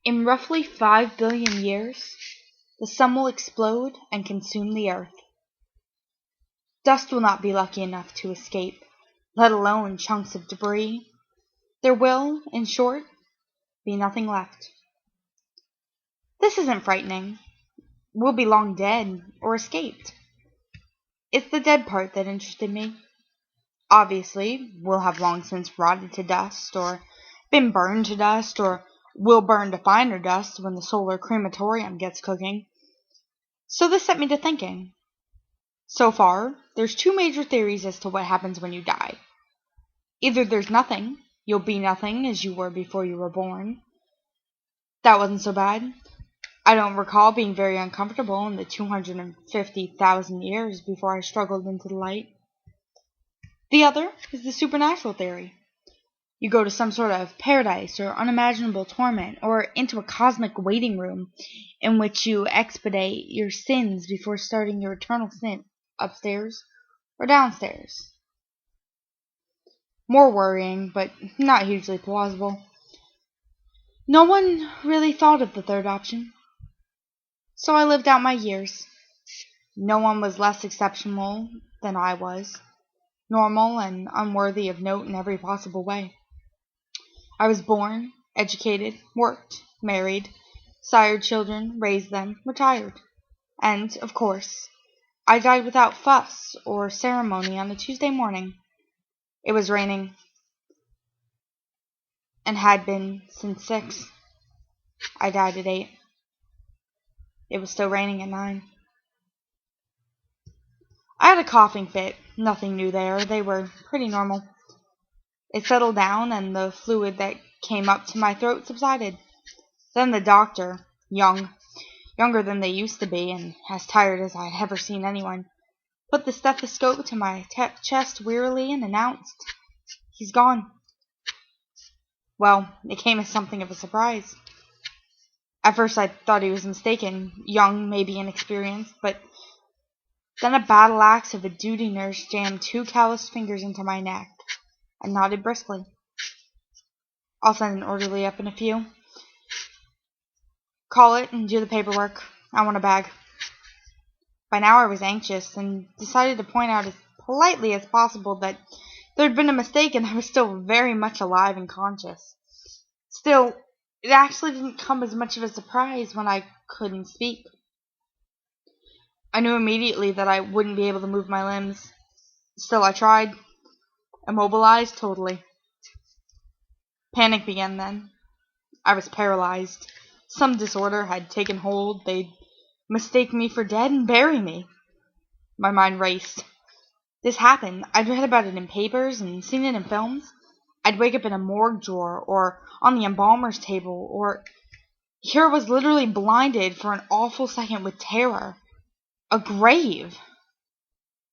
In roughly 5 billion years, the sun will explode and consume the earth. Dust will not be lucky enough to escape, let alone chunks of debris. There will, in short, be nothing left. This isn't frightening. We'll be long dead or escaped. It's the dead part that interested me. Obviously, we'll have long since rotted to dust, or been burned to dust, or will burn to finer dust when the solar crematorium gets cooking. So this set me to thinking. So far, there's two major theories as to what happens when you die. Either there's nothing, you'll be nothing as you were before you were born. That wasn't so bad. I don't recall being very uncomfortable in the 250,000 years before I struggled into the light. The other is the supernatural theory. You go to some sort of paradise or unimaginable torment, or into a cosmic waiting room in which you expiate your sins before starting your eternal sin upstairs or downstairs. More worrying, but not hugely plausible. No one really thought of the third option. So I lived out my years. No one was less exceptional than I was, normal and unworthy of note in every possible way. I was born, educated, worked, married, sired children, raised them, retired. And, of course, I died without fuss or ceremony on a Tuesday morning. It was raining, and had been since 6. I died at 8. It was still raining at 9. I had a coughing fit. Nothing new there. They were pretty normal. It settled down, and the fluid that came up to my throat subsided. Then the doctor, younger than they used to be, and as tired as I had ever seen anyone, put the stethoscope to my chest wearily and announced, "He's gone." Well, it came as something of a surprise. At first I thought he was mistaken, young, maybe inexperienced, but then a battle axe of a duty nurse jammed 2 calloused fingers into my neck and nodded briskly. "I'll send an orderly up in a few. Call it and do the paperwork. I want a bag." By now I was anxious and decided to point out as politely as possible that there had been a mistake and I was still very much alive and conscious. Still, it actually didn't come as much of a surprise when I couldn't speak. I knew immediately that I wouldn't be able to move my limbs. Still I tried. Immobilized totally. Panic began then. I was paralyzed. Some disorder had taken hold. They'd mistake me for dead and bury me. My mind raced. This happened. I'd read about it in papers and seen it in films. I'd wake up in a morgue drawer or on the embalmer's table, or here I was literally blinded for an awful second with terror. A grave.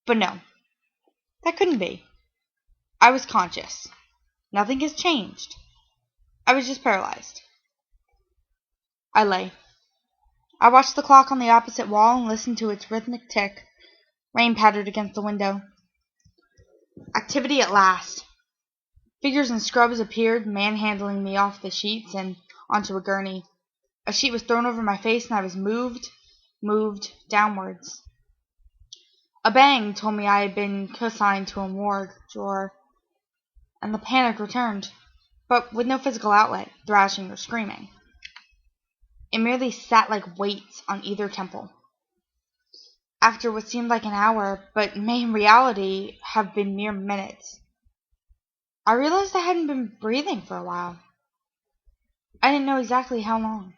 But no, that couldn't be. I was conscious. Nothing has changed. I was just paralyzed. I lay. I watched the clock on the opposite wall and listened to its rhythmic tick. Rain pattered against the window. Activity at last. Figures in scrubs appeared, manhandling me off the sheets and onto a gurney. A sheet was thrown over my face and I was moved downwards. A bang told me I had been consigned to a morgue drawer, and the panic returned, but with no physical outlet, thrashing or screaming. It merely sat like weights on either temple. After what seemed like an hour, but may in reality have been mere minutes, I realized I hadn't been breathing for a while. I didn't know exactly how long.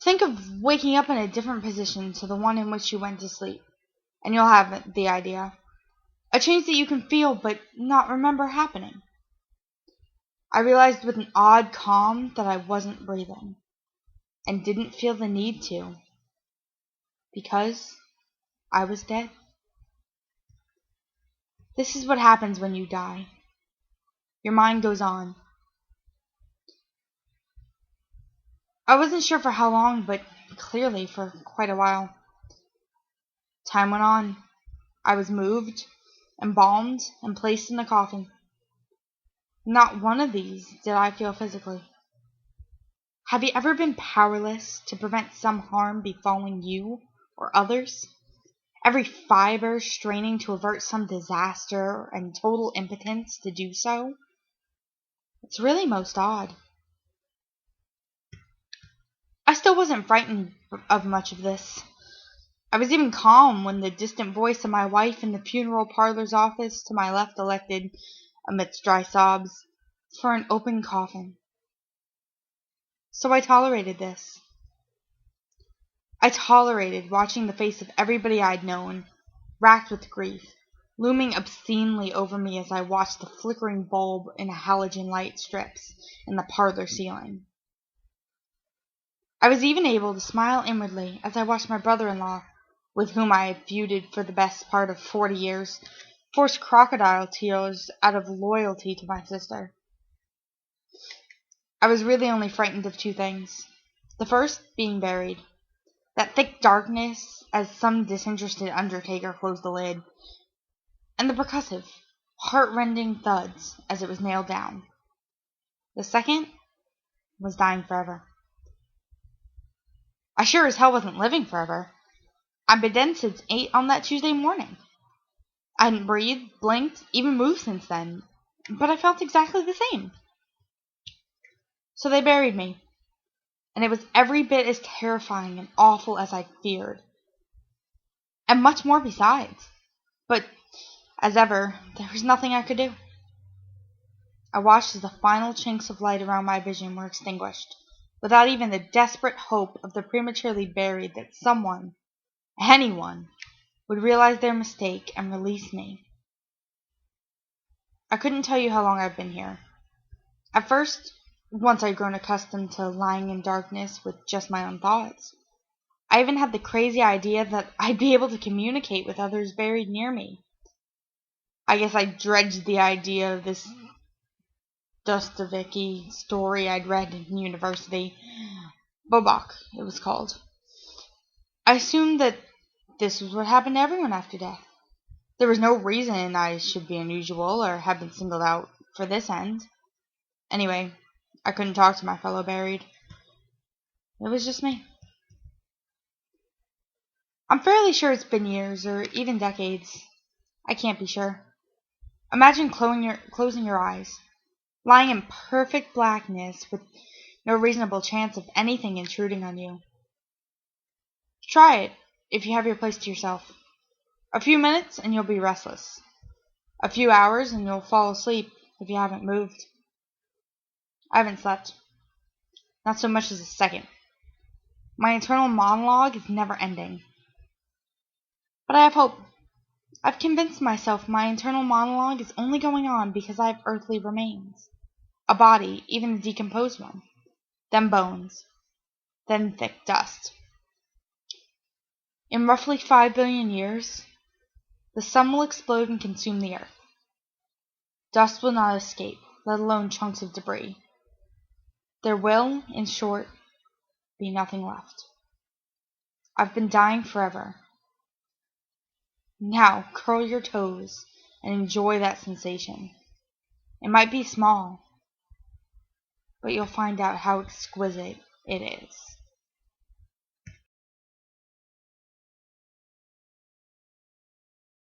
Think of waking up in a different position to the one in which you went to sleep, and you'll have the idea. A change that you can feel but not remember happening. I realized with an odd calm that I wasn't breathing, and didn't feel the need to, because I was dead. This is what happens when you die. Your mind goes on. I wasn't sure for how long, but clearly for quite a while. Time went on. I was moved, embalmed, and placed in a coffin. Not one of these did I feel physically. Have you ever been powerless to prevent some harm befalling you or others? Every fiber straining to avert some disaster and total impotence to do so? It's really most odd. I still wasn't frightened of much of this. I was even calm when the distant voice of my wife in the funeral parlor's office to my left elected, amidst dry sobs, for an open coffin. So I tolerated this. I tolerated watching the face of everybody I'd known, racked with grief, looming obscenely over me as I watched the flickering bulb in halogen light strips in the parlor ceiling. I was even able to smile inwardly as I watched my brother-in-law, with whom I had feuded for the best part of 40 years, force crocodile tears out of loyalty to my sister. I was really only frightened of two things. The first being buried. That thick darkness as some disinterested undertaker closed the lid. And the percussive, heart-rending thuds as it was nailed down. The second was dying forever. I sure as hell wasn't living forever. I'd been dead since 8 on that Tuesday morning. I hadn't breathed, blinked, even moved since then, but I felt exactly the same. So they buried me, and it was every bit as terrifying and awful as I'd feared. And much more besides. But, as ever, there was nothing I could do. I watched as the final chinks of light around my vision were extinguished, without even the desperate hope of the prematurely buried that someone, anyone, would realize their mistake and release me. I couldn't tell you how long I've been here. At first, once I'd grown accustomed to lying in darkness with just my own thoughts, I even had the crazy idea that I'd be able to communicate with others buried near me. I guess I dredged the idea of this Dostoevsky story I'd read in university. Bobok, it was called. I assumed that this was what happened to everyone after death. There was no reason I should be unusual or have been singled out for this end. Anyway, I couldn't talk to my fellow buried. It was just me. I'm fairly sure it's been years, or even decades. I can't be sure. Imagine closing your eyes, lying in perfect blackness with no reasonable chance of anything intruding on you. Try it, if you have your place to yourself. A few minutes and you'll be restless. A few hours and you'll fall asleep if you haven't moved. I haven't slept. Not so much as a second. My internal monologue is never ending. But I have hope. I've convinced myself my internal monologue is only going on because I have earthly remains. A body, even a decomposed one. Then bones. Then thick dust. In roughly 5 billion years, the sun will explode and consume the earth. Dust will not escape, let alone chunks of debris. There will, in short, be nothing left. I've been dying forever. Now, curl your toes and enjoy that sensation. It might be small, but you'll find out how exquisite it is.